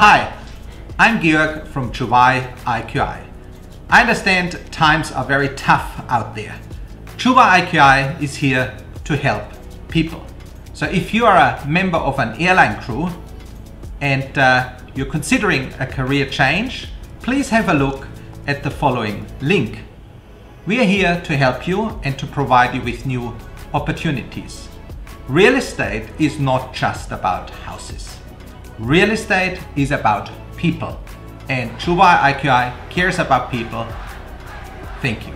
Hi, I'm Georg from Juwai IQI. I understand times are very tough out there. Juwai IQI is here to help people. So if you are a member of an airline crew and you're considering a career change, please have a look at the following link. We are here to help you and to provide you with new opportunities. Real estate is not just about houses. Real estate is about people, and Juwai IQI cares about people. Thank you.